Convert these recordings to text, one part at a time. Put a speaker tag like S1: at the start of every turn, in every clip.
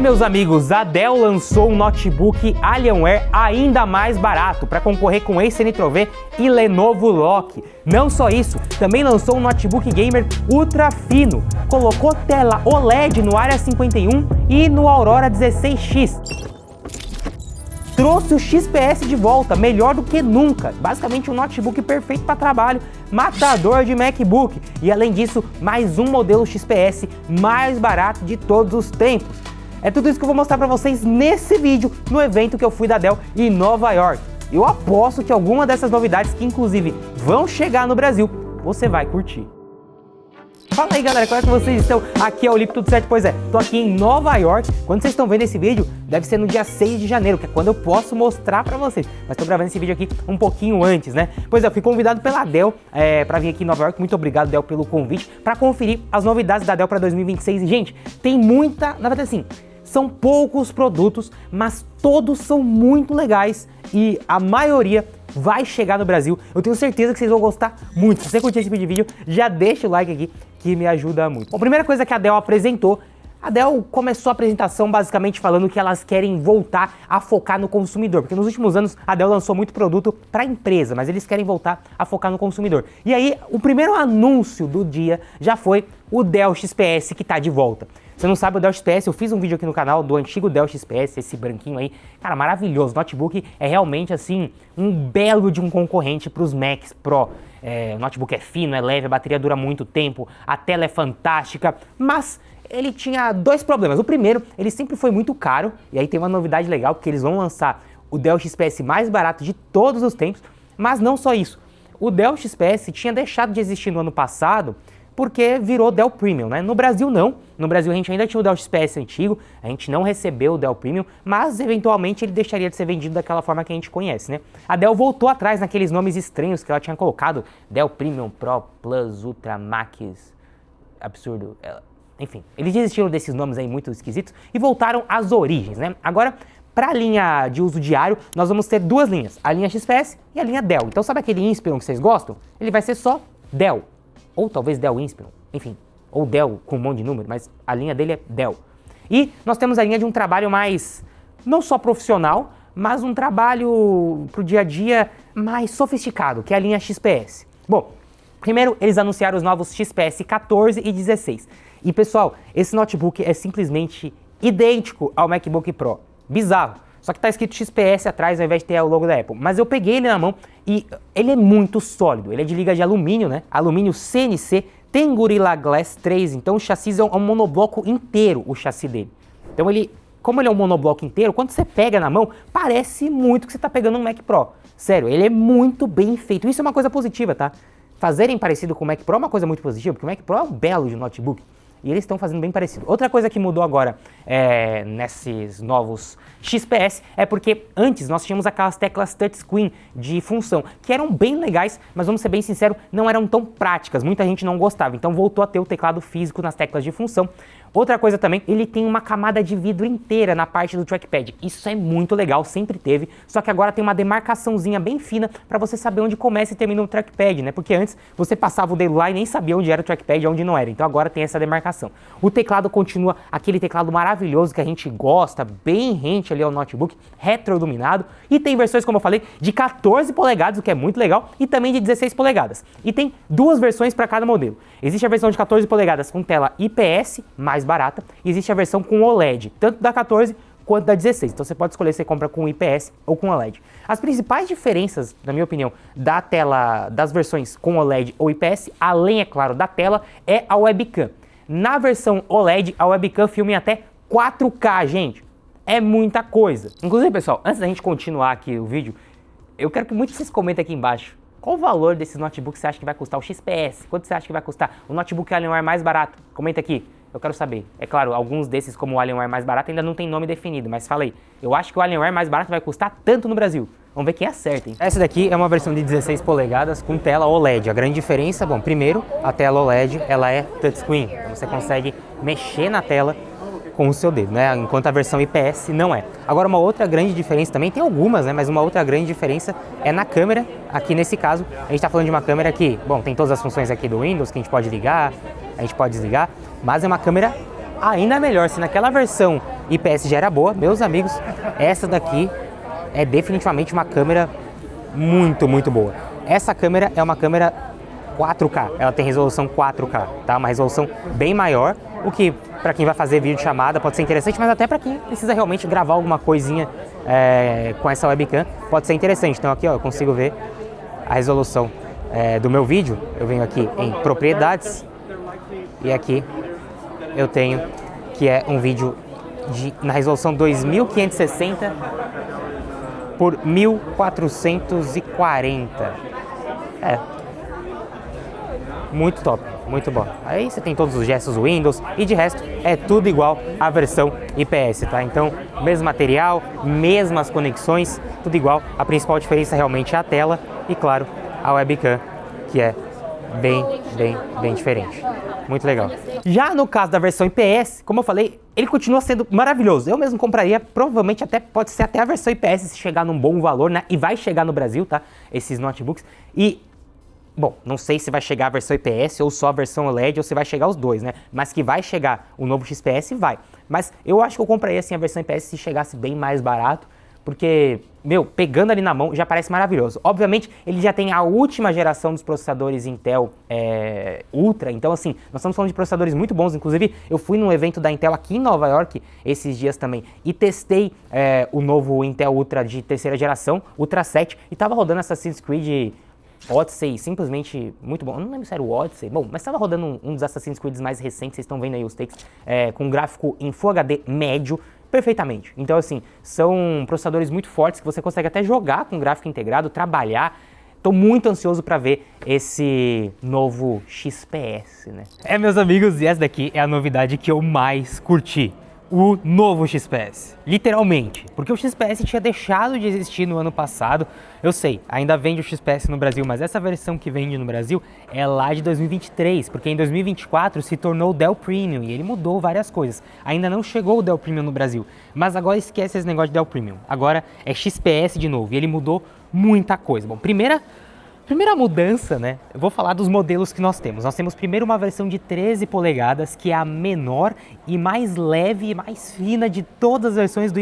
S1: Meus amigos, a Dell lançou um notebook Alienware ainda mais barato para concorrer com Acer Nitro V e Lenovo Lock. Não só isso, também lançou um notebook gamer ultra fino, colocou tela OLED no Area 51 e no Aurora 16X. Trouxe o XPS de volta, melhor do que nunca. Basicamente um notebook perfeito para trabalho, matador de MacBook. E além disso, mais um modelo XPS mais barato de todos os tempos. É tudo isso que eu vou mostrar para vocês nesse vídeo, no evento que eu fui da Dell em Nova York. Eu aposto que alguma dessas novidades, que inclusive vão chegar no Brasil, você vai curtir. Fala aí galera, como é que vocês estão? Aqui é o Lipe, tudo certo? Pois é, tô aqui em Nova York. Quando vocês estão vendo esse vídeo, deve ser no dia 6 de janeiro, que é quando eu posso mostrar pra vocês. Mas tô gravando esse vídeo aqui um pouquinho antes, né? Pois é, eu fui convidado pela Dell pra vir aqui em Nova York. Muito obrigado, Dell, pelo convite, pra conferir as novidades da Dell pra 2026. E, gente, tem muita... Na verdade, assim, são poucos produtos, mas todos são muito legais e a maioria vai chegar no Brasil. Eu tenho certeza que vocês vão gostar muito. Se você curtir esse tipo de vídeo, já deixa o like aqui, que me ajuda muito. Bom, a primeira coisa que a Dell apresentou, a Dell começou a apresentação basicamente falando que elas querem voltar a focar no consumidor, porque nos últimos anos a Dell lançou muito produto para a empresa, mas eles querem voltar a focar no consumidor. E aí, o primeiro anúncio do dia já foi o Dell XPS, que tá de volta. Você não sabe, o Dell XPS, eu fiz um vídeo aqui no canal do antigo Dell XPS, esse branquinho aí, cara, maravilhoso. O notebook é realmente, assim, um belo de um concorrente para os Macs Pro. O notebook é fino, é leve, a bateria dura muito tempo, a tela é fantástica, mas ele tinha dois problemas. O primeiro, ele sempre foi muito caro, e aí tem uma novidade legal, porque eles vão lançar o Dell XPS mais barato de todos os tempos, mas não só isso. O Dell XPS tinha deixado de existir no ano passado, porque virou Dell Premium, né? No Brasil não, no Brasil a gente ainda tinha o Dell XPS antigo, a gente não recebeu o Dell Premium, mas eventualmente ele deixaria de ser vendido daquela forma que a gente conhece, né? A Dell voltou atrás naqueles nomes estranhos que ela tinha colocado, Dell Premium, Pro, Plus, Ultra, Max, absurdo, enfim, eles desistiram desses nomes aí muito esquisitos e voltaram às origens, né? Agora, para a linha de uso diário, nós vamos ter duas linhas, a linha XPS e a linha Dell. Então sabe aquele Inspiron que vocês gostam? Ele vai ser só Dell. Ou talvez Dell Inspiron, enfim, ou Dell com um monte de número, mas a linha dele é Dell. E nós temos a linha de um trabalho mais, não só profissional, mas um trabalho pro dia a dia mais sofisticado, que é a linha XPS. Bom, primeiro eles anunciaram os novos XPS 14 e 16. E pessoal, esse notebook é simplesmente idêntico ao MacBook Pro, bizarro. Só que tá escrito XPS atrás ao invés de ter o logo da Apple. Mas eu peguei ele na mão e ele é muito sólido. Ele é de liga de alumínio, né? Alumínio CNC, tem Gorilla Glass 3, então o chassi é um monobloco inteiro, o chassi dele. Então ele, como ele é um monobloco inteiro, quando você pega na mão, parece muito que você tá pegando um Mac Pro. Sério, ele é muito bem feito. Isso é uma coisa positiva, tá? Fazerem parecido com o Mac Pro é uma coisa muito positiva, porque o Mac Pro é um belo de notebook. E eles estão fazendo bem parecido. Outra coisa que mudou agora nesses novos XPS é porque antes nós tínhamos aquelas teclas touchscreen de função, que eram bem legais, mas vamos ser bem sinceros, não eram tão práticas, muita gente não gostava, então voltou a ter o teclado físico nas teclas de função. Outra coisa também, ele tem uma camada de vidro inteira na parte do trackpad. Isso é muito legal, sempre teve, só que agora tem uma demarcaçãozinha bem fina para você saber onde começa e termina o trackpad, né? Porque antes você passava o dedo lá e nem sabia onde era o trackpad e onde não era. Então agora tem essa demarcação. O teclado continua aquele teclado maravilhoso que a gente gosta, bem rente ali ao notebook, retroiluminado. E tem versões, como eu falei, de 14 polegadas, o que é muito legal, e também de 16 polegadas. E tem duas versões para cada modelo. Existe a versão de 14 polegadas com tela IPS, mais barata, e existe a versão com OLED, tanto da 14 quanto da 16. Então você pode escolher se você compra com IPS ou com OLED. As principais diferenças, na minha opinião, da tela das versões com OLED ou IPS, além, é claro, da tela, é a webcam. Na versão OLED, a webcam filma em até 4K, gente. É muita coisa. Inclusive, pessoal, antes da gente continuar aqui o vídeo, eu quero que muitos vocês comentem aqui embaixo qual o valor desse notebook você acha que vai custar, o XPS, quanto você acha que vai custar o notebook Alienware mais barato? Comenta aqui, eu quero saber. É claro, alguns desses, como o Alienware mais barato, ainda não tem nome definido, mas fala aí. Eu acho que o Alienware mais barato vai custar tanto no Brasil. Vamos ver quem acerta, hein? Essa daqui é uma versão de 16 polegadas com tela OLED. A grande diferença, bom, primeiro, a tela OLED, ela é touchscreen. Então você consegue mexer na tela com o seu dedo, né? Enquanto a versão IPS não é. Agora, uma outra grande diferença, também tem algumas, né? Mas uma outra grande diferença é na câmera. Aqui nesse caso, a gente está falando de uma câmera que, bom, tem todas as funções aqui do Windows que a gente pode ligar, a gente pode desligar, mas é uma câmera ainda melhor. Se naquela versão IPS já era boa, meus amigos, essa daqui é definitivamente uma câmera muito boa. Essa câmera é uma câmera 4K, ela tem resolução 4K, tá? Uma resolução bem maior, o que para quem vai fazer vídeo chamada pode ser interessante, mas até para quem precisa realmente gravar alguma coisinha com essa webcam pode ser interessante. Então aqui ó, eu consigo ver a resolução do meu vídeo. Eu venho aqui em propriedades e aqui eu tenho que é um vídeo na resolução 2560 por 1440. Muito top, muito bom. Aí você tem todos os gestos Windows e de resto é tudo igual à versão IPS, tá? Então, mesmo material, mesmas conexões, tudo igual. A principal diferença realmente é a tela e, claro, a webcam, que é bem diferente. Muito legal. Já no caso da versão IPS, como eu falei, ele continua sendo maravilhoso. Eu mesmo compraria, provavelmente pode ser até a versão IPS se chegar num bom valor, né? E vai chegar no Brasil, tá? Esses notebooks. E bom, não sei se vai chegar a versão IPS ou só a versão OLED ou se vai chegar os dois, né? Mas que vai chegar o novo XPS, vai. Mas eu acho que eu compraria assim a versão IPS se chegasse bem mais barato, porque, meu, pegando ali na mão já parece maravilhoso. Obviamente, ele já tem a última geração dos processadores Intel Ultra, então assim, nós estamos falando de processadores muito bons. Inclusive, eu fui num evento da Intel aqui em Nova York esses dias também e testei o novo Intel Ultra de terceira geração, Ultra 7, e tava rodando Assassin's Creed Odyssey, simplesmente muito bom. Eu não lembro se era o Odyssey, bom, mas estava rodando um dos Assassin's Creed mais recentes, vocês estão vendo aí os takes, com um gráfico em Full HD médio, perfeitamente. Então assim, são processadores muito fortes que você consegue até jogar com gráfico integrado, trabalhar. Tô muito ansioso para ver esse novo XPS, né? Meus amigos, e essa daqui é a novidade que eu mais curti. O novo XPS, literalmente, porque o XPS tinha deixado de existir no ano passado. Eu sei, ainda vende o XPS no Brasil, mas essa versão que vende no Brasil é lá de 2023, porque em 2024 se tornou o Dell Premium e ele mudou várias coisas. Ainda não chegou o Dell Premium no Brasil, mas agora esquece esse negócio de Dell Premium, agora é XPS de novo e ele mudou muita coisa. Bom, primeira mudança, né? Eu vou falar dos modelos que nós temos. Nós temos primeiro uma versão de 13 polegadas, que é a menor e mais leve e mais fina de todas as versões do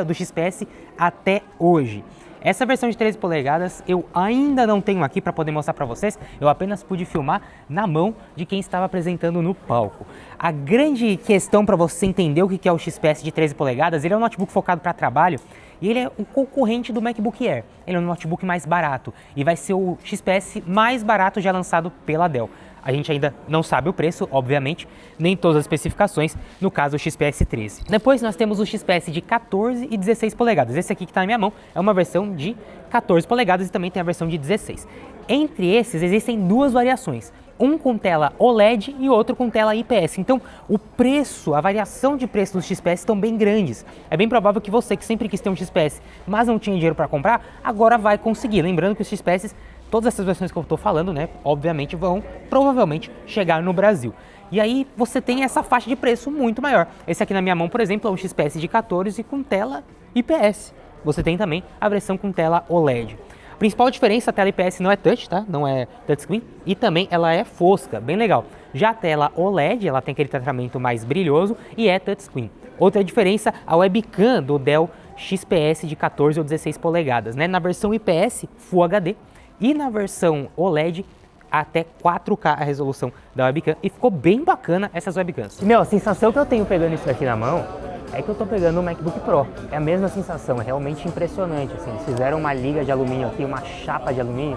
S1: do XPS até hoje. Essa versão de 13 polegadas eu ainda não tenho aqui para poder mostrar para vocês, eu apenas pude filmar na mão de quem estava apresentando no palco. A grande questão para você entender o que é o XPS de 13 polegadas, ele é um notebook focado para trabalho e ele é um concorrente do MacBook Air. Ele é um notebook mais barato e vai ser o XPS mais barato já lançado pela Dell. A gente ainda não sabe o preço, obviamente, nem todas as especificações, no caso o XPS 13. Depois nós temos o XPS de 14 e 16 polegadas. Esse aqui que está na minha mão é uma versão de 14 polegadas e também tem a versão de 16. Entre esses existem duas variações. Um com tela OLED e outro com tela IPS. Então, o preço, a variação de preço dos XPS estão bem grandes. É bem provável que você que sempre quis ter um XPS, mas não tinha dinheiro para comprar, agora vai conseguir. Lembrando que os XPS, todas essas versões que eu estou falando, né, obviamente vão provavelmente chegar no Brasil. E aí você tem essa faixa de preço muito maior. Esse aqui na minha mão, por exemplo, é um XPS de 14 com tela IPS. Você tem também a versão com tela OLED. A principal diferença, a tela IPS não é touch, tá? Não é touchscreen e também ela é fosca, bem legal. Já a tela OLED, ela tem aquele tratamento mais brilhoso e é touchscreen. Outra diferença, a webcam do Dell XPS de 14 ou 16 polegadas, né? Na versão IPS, Full HD e na versão OLED, até 4K a resolução da webcam e ficou bem bacana essas webcams. Meu, a sensação que eu tenho pegando isso aqui na mão é que eu tô pegando um MacBook Pro. É a mesma sensação, é realmente impressionante, assim. Eles fizeram uma liga de alumínio aqui, uma chapa de alumínio.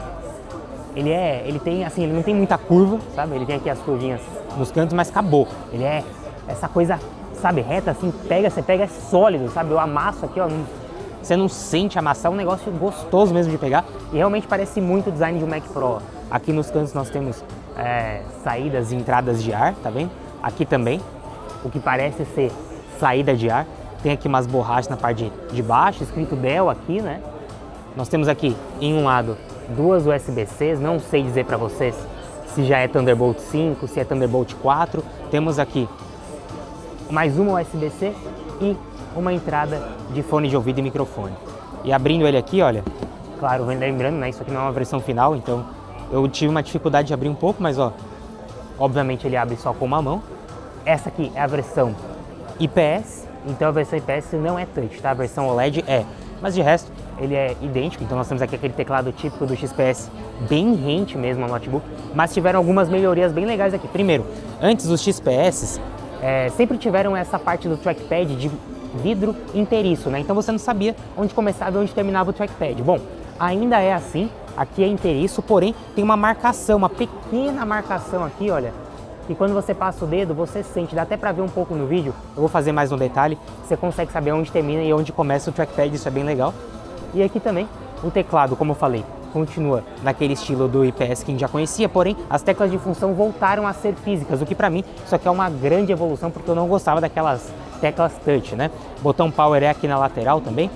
S1: Ele tem, assim, ele não tem muita curva, sabe? Ele tem aqui as curvinhas nos cantos, mas acabou. Ele é essa coisa, sabe, reta, assim, você pega, é sólido, sabe? Eu amasso aqui, ó, você não sente amassar, é um negócio gostoso mesmo de pegar. E realmente parece muito o design de um Mac Pro. Aqui nos cantos nós temos saídas e entradas de ar, tá vendo? Aqui também, o que parece ser saída de ar. Tem aqui umas borrachas na parte de baixo, escrito Dell aqui, né? Nós temos aqui, em um lado, duas USB-Cs, não sei dizer para vocês se já é Thunderbolt 5, se é Thunderbolt 4. Temos aqui mais uma USB-C e uma entrada de fone de ouvido e microfone. E abrindo ele aqui, olha, claro, lembrando, né, isso aqui não é uma versão final, então eu tive uma dificuldade de abrir um pouco, mas ó, obviamente ele abre só com uma mão. Essa aqui é a versão IPS, então a versão IPS não é touch, tá? A versão OLED é. Mas de resto, ele é idêntico, então nós temos aqui aquele teclado típico do XPS, bem rente mesmo ao notebook, mas tiveram algumas melhorias bem legais aqui. Primeiro, antes os XPS sempre tiveram essa parte do trackpad de vidro inteiriço, né? Então você não sabia onde começava e onde terminava o trackpad. Bom, ainda é assim, aqui é inteiriço, porém tem uma marcação, uma pequena marcação aqui, olha, e quando você passa o dedo, você sente, dá até pra ver um pouco no vídeo, eu vou fazer mais no detalhe, você consegue saber onde termina e onde começa o trackpad, isso é bem legal. E aqui também, o teclado, como eu falei, continua naquele estilo do IPS que a gente já conhecia, porém as teclas de função voltaram a ser físicas, o que pra mim isso aqui é uma grande evolução, porque eu não gostava daquelas teclas touch, né? Botão power é aqui na lateral também.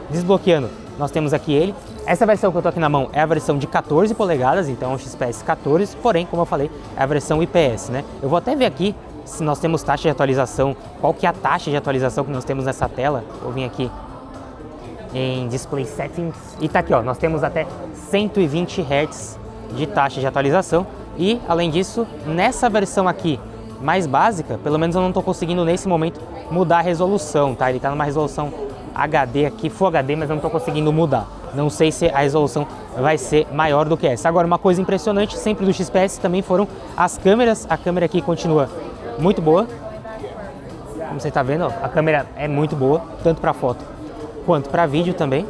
S1: Desbloqueando, nós temos aqui ele. Essa versão que eu tô aqui na mão é a versão de 14 polegadas, então é um XPS 14, porém, como eu falei, é a versão IPS, né? Eu vou até ver aqui se nós temos taxa de atualização, qual que é a taxa de atualização que nós temos nessa tela. Vou vir aqui em Display Settings e tá aqui, ó, nós temos até 120 Hz de taxa de atualização e, além disso, nessa versão aqui mais básica, pelo menos eu não tô conseguindo nesse momento mudar a resolução, tá? Ele tá numa resolução HD aqui, Full HD, mas eu não tô conseguindo mudar. Não sei se a resolução vai ser maior do que essa. Agora, uma coisa impressionante sempre do XPS também foram as câmeras. A câmera aqui continua muito boa. Como você tá vendo, ó, a câmera é muito boa, tanto para foto quanto para vídeo também.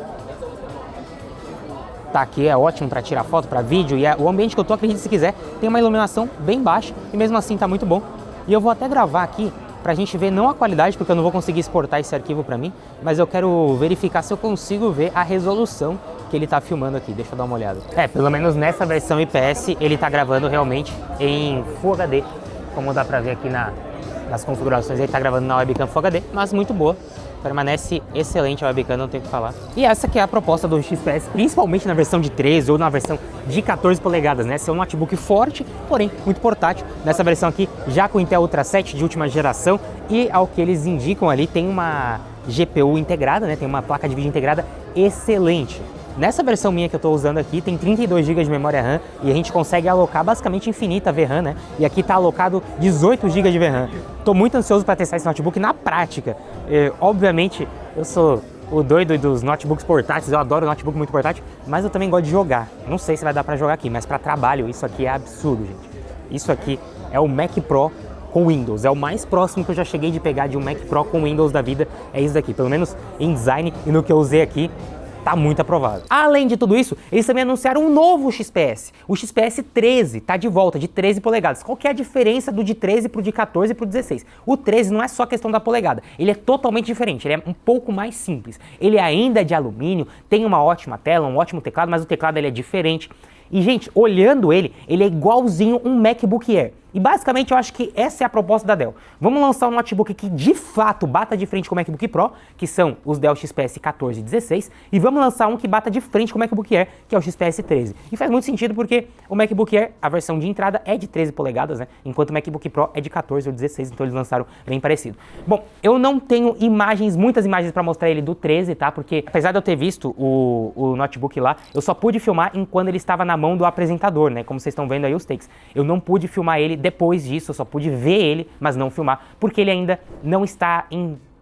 S1: Tá aqui, é ótimo para tirar foto, para vídeo, e o ambiente que eu tô, acredite se quiser, tem uma iluminação bem baixa e mesmo assim tá muito bom. E eu vou até gravar aqui pra gente ver não a qualidade, porque eu não vou conseguir exportar esse arquivo pra mim, mas eu quero verificar se eu consigo ver a resolução que ele tá filmando aqui. Deixa eu dar uma olhada. Pelo menos nessa versão IPS ele tá gravando realmente em Full HD, como dá pra ver aqui nas configurações, ele tá gravando na webcam Full HD, mas muito boa. Permanece excelente a webcam, não tenho o que falar. E essa que é a proposta do XPS, principalmente na versão de 13 ou na versão de 14 polegadas, né? Ser um notebook forte, porém muito portátil. Nessa versão aqui, já com Intel Ultra 7 de última geração, e ao que eles indicam ali, tem uma GPU integrada, né? Tem uma placa de vídeo integrada excelente. Nessa versão minha que eu estou usando aqui, tem 32 GB de memória RAM e a gente consegue alocar basicamente infinita VRAM, né? E aqui está alocado 18 GB de VRAM. Estou muito ansioso para testar esse notebook na prática. Obviamente, eu sou o doido dos notebooks portáteis, eu adoro notebook muito portátil, mas eu também gosto de jogar. Não sei se vai dar para jogar aqui, mas para trabalho isso aqui é absurdo, gente. Isso aqui é o Mac Pro com Windows, é o mais próximo que eu já cheguei de pegar de um Mac Pro com Windows da vida, é isso daqui, pelo menos em design e no que eu usei aqui. Tá muito aprovado. Além de tudo isso, eles também anunciaram um novo XPS. O XPS 13 tá de volta, de 13 polegadas. Qual que é a diferença do de 13 pro de 14 e pro 16? O 13 não é só questão da polegada, ele é totalmente diferente, ele é um pouco mais simples. Ele ainda é de alumínio, tem uma ótima tela, um ótimo teclado, mas o teclado ele é diferente. E, gente, olhando ele é igualzinho um MacBook Air. E basicamente eu acho que essa é a proposta da Dell. Vamos lançar um notebook que de fato bata de frente com o MacBook Pro, que são os Dell XPS 14 e 16, e vamos lançar um que bata de frente com o MacBook Air, que é o XPS 13. E faz muito sentido porque o MacBook Air, a versão de entrada é de 13 polegadas, né? Enquanto o MacBook Pro é de 14 ou 16, então eles lançaram bem parecido. Bom, eu não tenho muitas imagens para mostrar ele do 13, tá? Porque apesar de eu ter visto o notebook lá, eu só pude filmar enquanto ele estava na mão do apresentador, né? Como vocês estão vendo aí os takes. Eu não pude filmar ele depois disso, eu só pude ver ele, mas não filmar, porque ele ainda não está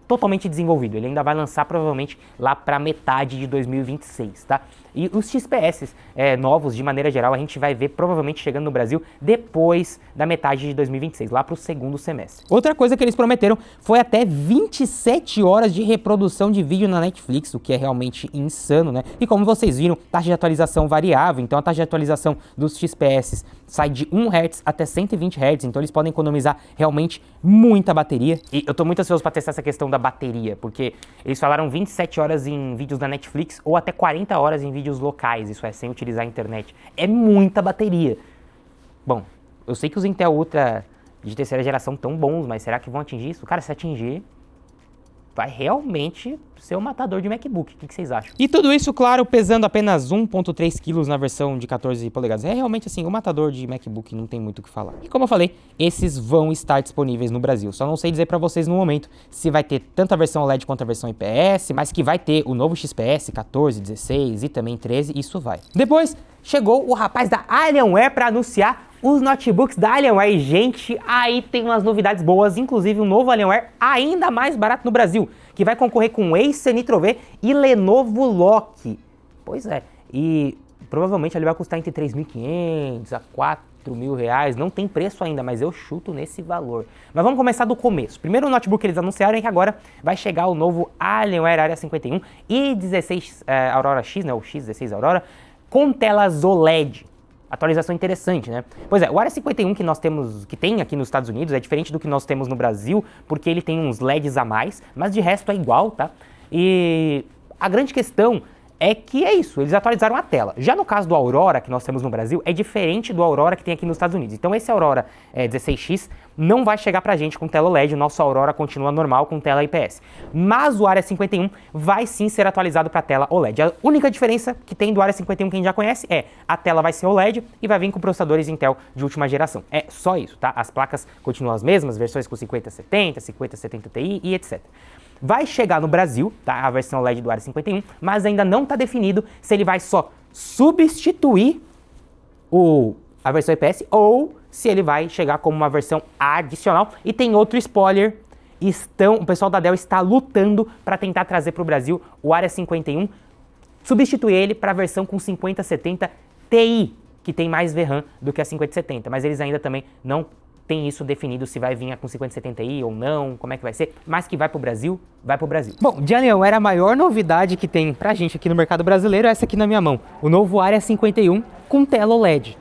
S1: totalmente desenvolvido. Ele ainda vai lançar provavelmente lá para metade de 2026, tá? E os XPS novos, de maneira geral, a gente vai ver provavelmente chegando no Brasil depois da metade de 2026, lá para o segundo semestre. Outra coisa que eles prometeram foi até 27 horas de reprodução de vídeo na Netflix, o que é realmente insano, né? E como vocês viram, taxa de atualização variável, então a taxa de atualização dos XPS sai de 1 Hz até 120 Hz, então eles podem economizar realmente muita bateria. E eu tô muito ansioso para testar essa questão da bateria, porque eles falaram 27 horas em vídeos da Netflix ou até 40 horas em vídeos locais, isso é, sem utilizar a internet. É muita bateria. Bom, eu sei que os Intel Ultra de terceira geração tão bons, mas será que vão atingir isso? Cara, se atingir, vai realmente ser um matador de MacBook. O que vocês acham? E tudo isso, claro, pesando apenas 1,3 kg na versão de 14 polegadas. É realmente assim, o matador de MacBook não tem muito o que falar. E como eu falei, esses vão estar disponíveis no Brasil. Só não sei dizer pra vocês no momento se vai ter tanto a versão OLED quanto a versão IPS, mas que vai ter o novo XPS 14, 16 e também 13, isso vai. Depois chegou o rapaz da Alienware pra anunciar os notebooks da Alienware. E, gente, aí tem umas novidades boas, inclusive um novo Alienware ainda mais barato no Brasil, que vai concorrer com Acer Nitro V e Lenovo Lock. Pois é, e provavelmente ele vai custar entre 3.500 a 4.000 reais, não tem preço ainda, mas eu chuto nesse valor. Mas vamos começar do começo. Primeiro o notebook que eles anunciaram é que agora vai chegar o novo Alienware Area 51 e 16 Aurora X, né, o X16 Aurora, com telas OLED. Atualização interessante, né? Pois é, o Area 51 que nós temos, que tem aqui nos Estados Unidos, é diferente do que nós temos no Brasil, porque ele tem uns LEDs a mais, mas de resto é igual, tá? E a grande questão é que é isso, eles atualizaram a tela. Já no caso do Aurora, que nós temos no Brasil, é diferente do Aurora que tem aqui nos Estados Unidos. Então esse Aurora 16X não vai chegar pra gente com tela OLED, o nosso Aurora continua normal com tela IPS. Mas o Area 51 vai sim ser atualizado para tela OLED. A única diferença que tem do Area 51 que a gente já conhece é a tela vai ser OLED e vai vir com processadores Intel de última geração. É só isso, tá? As placas continuam as mesmas, versões com 5070, 5070 Ti e etc. Vai chegar no Brasil, tá, a versão OLED do Area 51, mas ainda não está definido se ele vai só substituir a versão IPS ou se ele vai chegar como uma versão adicional. E tem outro spoiler, o pessoal da Dell está lutando para tentar trazer para o Brasil o Area 51, substituir ele para a versão com 5070 Ti, que tem mais VRAM do que a 5070, mas eles ainda também não tem isso definido, se vai vir com 5070i ou não, como é que vai ser, mas que vai pro Brasil, vai pro Brasil. Bom, de Alienware, a maior novidade que tem pra gente aqui no mercado brasileiro é essa aqui na minha mão, o novo Area 51 com tela OLED.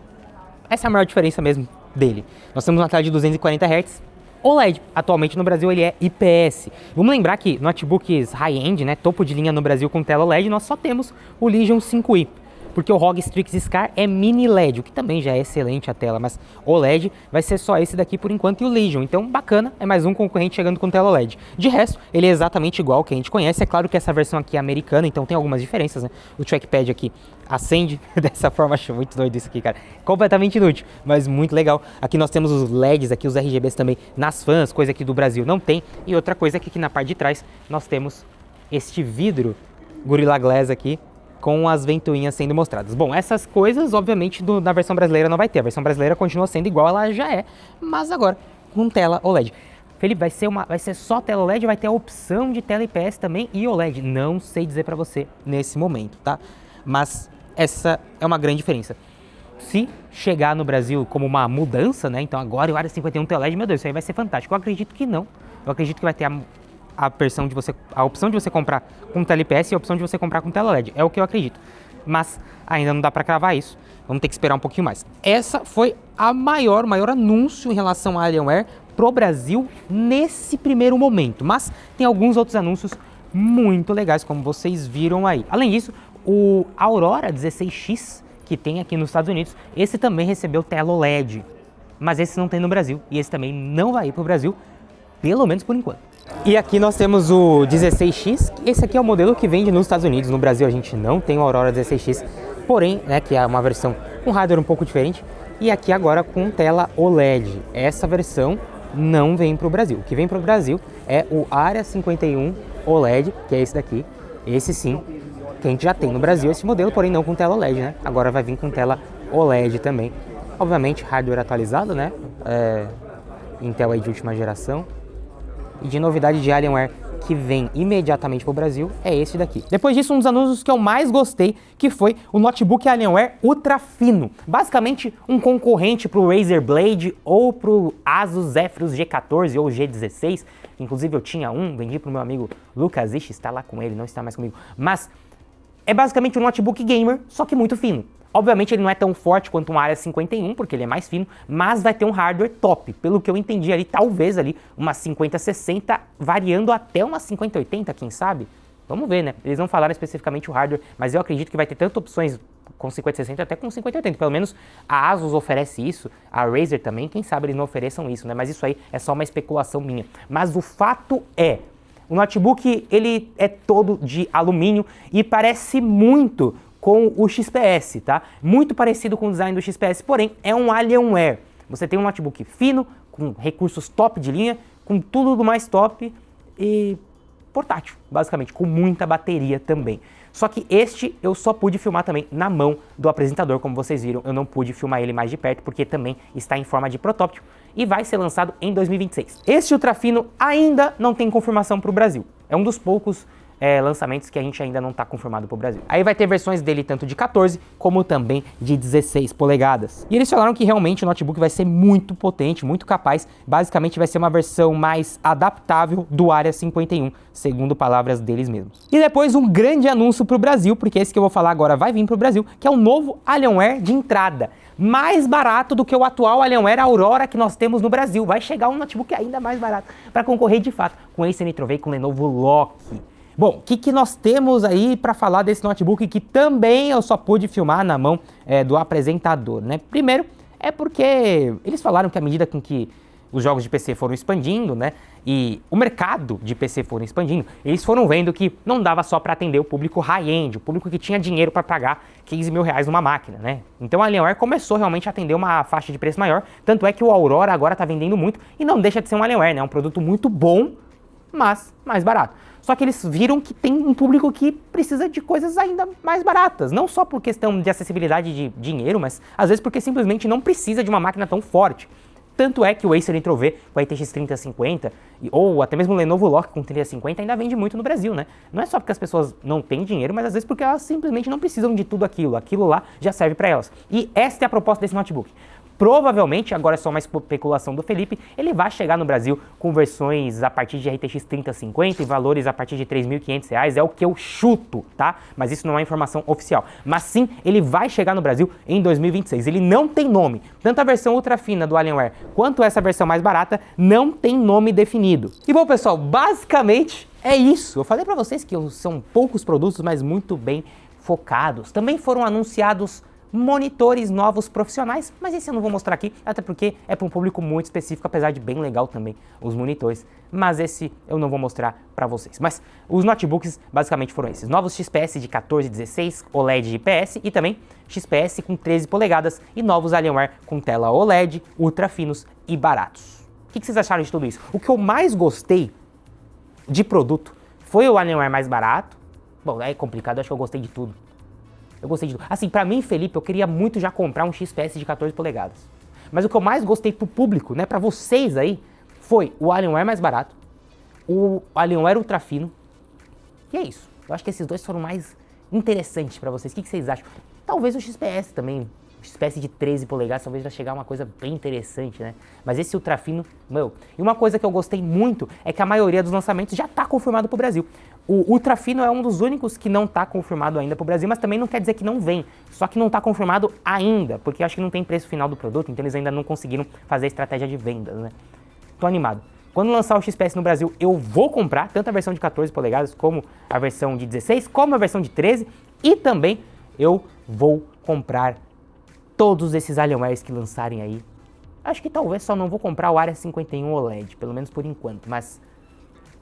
S1: Essa é a maior diferença mesmo dele. Nós temos uma tela de 240 Hz, OLED. Atualmente no Brasil ele é IPS. Vamos lembrar que notebooks high-end, né, topo de linha no Brasil com tela OLED, nós só temos o Legion 5i. Porque o ROG Strix Scar é mini LED, o que também já é excelente a tela, mas OLED vai ser só esse daqui por enquanto e o Legion. Então, bacana, é mais um concorrente chegando com tela OLED. De resto, ele é exatamente igual ao que a gente conhece. É claro que essa versão aqui é americana, então tem algumas diferenças, né? O trackpad aqui acende dessa forma, acho muito doido isso aqui, cara. Completamente inútil, mas muito legal. Aqui nós temos os LEDs, aqui os RGBs também nas fãs, coisa que do Brasil não tem. E outra coisa é que aqui na parte de trás nós temos este vidro Gorilla Glass aqui, com as ventoinhas sendo mostradas. Bom, essas coisas, obviamente, na versão brasileira não vai ter. A versão brasileira continua sendo igual ela já é, mas agora com tela OLED. Felipe, vai ser só tela OLED, vai ter a opção de tela IPS também e OLED. Não sei dizer pra você nesse momento, tá? Mas essa é uma grande diferença. Se chegar no Brasil como uma mudança, né? Então agora o Area 51 tem OLED, meu Deus, isso aí vai ser fantástico. Eu acredito que não. Eu acredito que vai ter a opção de você comprar com tela IPS e a opção de você comprar com tela LED. É o que eu acredito. Mas ainda não dá para cravar isso. Vamos ter que esperar um pouquinho mais. Essa foi o maior anúncio em relação à Alienware pro Brasil nesse primeiro momento. Mas tem alguns outros anúncios muito legais, como vocês viram aí. Além disso, o Aurora 16X, que tem aqui nos Estados Unidos, esse também recebeu tela OLED. Mas esse não tem no Brasil. E esse também não vai ir pro Brasil, pelo menos por enquanto. E aqui nós temos o 16X, esse aqui é o modelo que vende nos Estados Unidos. No Brasil a gente não tem o Aurora 16X, porém, né, que é uma versão com hardware um pouco diferente. E aqui agora com tela OLED. Essa versão não vem para o Brasil. O que vem para o Brasil é o Area 51 OLED, que é esse daqui. Esse sim, que a gente já tem no Brasil esse modelo, porém não com tela OLED, né? Agora vai vir com tela OLED também. Obviamente hardware atualizado, né? Intel aí de última geração. E de novidade de Alienware que vem imediatamente para o Brasil é esse daqui. Depois disso, um dos anúncios que eu mais gostei, que foi o notebook Alienware ultra fino. Basicamente um concorrente para o Razer Blade ou para o Asus Zephyrus G14 ou G16. Inclusive eu tinha um, vendi para o meu amigo Lucas Ishi, está lá com ele, não está mais comigo. Mas é basicamente um notebook gamer, só que muito fino. Obviamente ele não é tão forte quanto um Area 51, porque ele é mais fino, mas vai ter um hardware top. Pelo que eu entendi ali, talvez ali uma 5060, variando até uma 5080, quem sabe? Vamos ver, né? Eles não falaram especificamente o hardware, mas eu acredito que vai ter tantas opções com 5060 até com 5080. Pelo menos a Asus oferece isso, a Razer também, quem sabe eles não ofereçam isso, né? Mas isso aí é só uma especulação minha. Mas o fato é, O notebook, ele é todo de alumínio e parece muito com o XPS, tá? Muito parecido com o design do XPS, porém é um Alienware. Você tem um notebook fino, com recursos top de linha, com tudo do mais top e portátil, basicamente, com muita bateria também. Só que este eu só pude filmar também na mão do apresentador, como vocês viram, eu não pude filmar ele mais de perto porque também está em forma de protótipo e vai ser lançado em 2026. Este ultrafino ainda não tem confirmação para o Brasil, é um dos poucos lançamentos que a gente ainda não está confirmado para o Brasil. Aí vai ter versões dele tanto de 14 como também de 16 polegadas. E eles falaram que realmente o notebook vai ser muito potente, muito capaz. Basicamente vai ser uma versão mais adaptável do Area 51, segundo palavras deles mesmos. E depois um grande anúncio para o Brasil, porque esse que eu vou falar agora vai vir para o Brasil, que é o novo Alienware de entrada. Mais barato do que o atual Alienware Aurora que nós temos no Brasil. Vai chegar um notebook ainda mais barato para concorrer de fato com esse Nitro V e com o Lenovo Loki. Bom, o que nós temos aí para falar desse notebook que também eu só pude filmar na mão do apresentador, né? Primeiro, é porque eles falaram que à medida com que os jogos de PC foram expandindo, né? E o mercado de PC foram expandindo, eles foram vendo que não dava só para atender o público high-end, o público que tinha dinheiro para pagar 15 mil reais numa máquina, né? Então a Alienware começou realmente a atender uma faixa de preço maior, tanto é que o Aurora agora está vendendo muito e não deixa de ser um Alienware, né? É um produto muito bom, mas mais barato. Só que eles viram que tem um público que precisa de coisas ainda mais baratas. Não só por questão de acessibilidade de dinheiro, mas às vezes porque simplesmente não precisa de uma máquina tão forte. Tanto é que o Acer Nitro V com a RTX 3050 ou até mesmo o Lenovo Loki com 3050 ainda vende muito no Brasil, né? Não é só porque as pessoas não têm dinheiro, mas às vezes porque elas simplesmente não precisam de tudo aquilo. Aquilo lá já serve para elas. E esta é a proposta desse notebook. Provavelmente, agora é só uma especulação do Felipe, ele vai chegar no Brasil com versões a partir de RTX 3050 e valores a partir de R$ 3.500, é o que eu chuto, tá? Mas isso não é informação oficial. Mas sim, ele vai chegar no Brasil em 2026. Ele não tem nome. Tanto a versão ultra fina do Alienware quanto essa versão mais barata não tem nome definido. E bom, pessoal, basicamente é isso. Eu falei pra vocês que são poucos produtos, mas muito bem focados. Também foram anunciados monitores novos profissionais, mas esse eu não vou mostrar aqui, até porque é para um público muito específico, apesar de bem legal também os monitores, mas esse eu não vou mostrar para vocês. Mas os notebooks basicamente foram esses, novos XPS de 14 e 16, OLED IPS e também XPS com 13 polegadas e novos Alienware com tela OLED, ultra finos e baratos. O que vocês acharam de tudo isso? O que eu mais gostei de produto foi o Alienware mais barato. Bom, é complicado, acho que eu gostei de tudo. Eu gostei de tudo. Assim, pra mim, Felipe, eu queria muito já comprar um XPS de 14 polegadas. Mas o que eu mais gostei pro público, né, pra vocês aí, foi o Alienware mais barato, o Alienware ultra fino, e é isso. Eu acho que esses dois foram mais interessantes pra vocês. O que vocês acham? Talvez o XPS também. O XPS de 13 polegadas talvez vai chegar uma coisa bem interessante, né? Mas esse ultra fino, meu... E uma coisa que eu gostei muito é que a maioria dos lançamentos já tá confirmado pro Brasil. O ultra fino é um dos únicos que não tá confirmado ainda pro Brasil, mas também não quer dizer que não vem. Só que não tá confirmado ainda, porque eu acho que não tem preço final do produto, então eles ainda não conseguiram fazer a estratégia de vendas, né? Tô animado. Quando lançar o XPS no Brasil, eu vou comprar tanto a versão de 14 polegadas como a versão de 16, como a versão de 13, e também eu vou comprar todos esses Alienwares que lançarem aí. Acho que talvez só não vou comprar o Area 51 OLED, pelo menos por enquanto, mas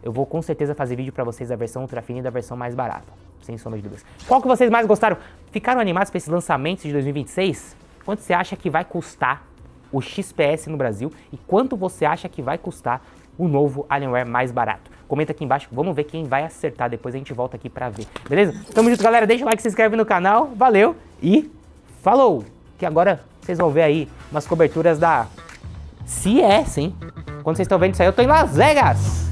S1: eu vou com certeza fazer vídeo pra vocês da versão ultra fina e da versão mais barata, sem sombra de dúvidas. Qual que vocês mais gostaram? Ficaram animados pra esses lançamentos de 2026? Quanto você acha que vai custar o XPS no Brasil e quanto você acha que vai custar o novo Alienware mais barato? Comenta aqui embaixo, vamos ver quem vai acertar, depois a gente volta aqui pra ver, beleza? Tamo junto, galera, deixa o like, se inscreve no canal, valeu e falou! Que agora vocês vão ver aí umas coberturas da CES, hein? Quando vocês estão vendo isso aí, eu tô em Las Vegas!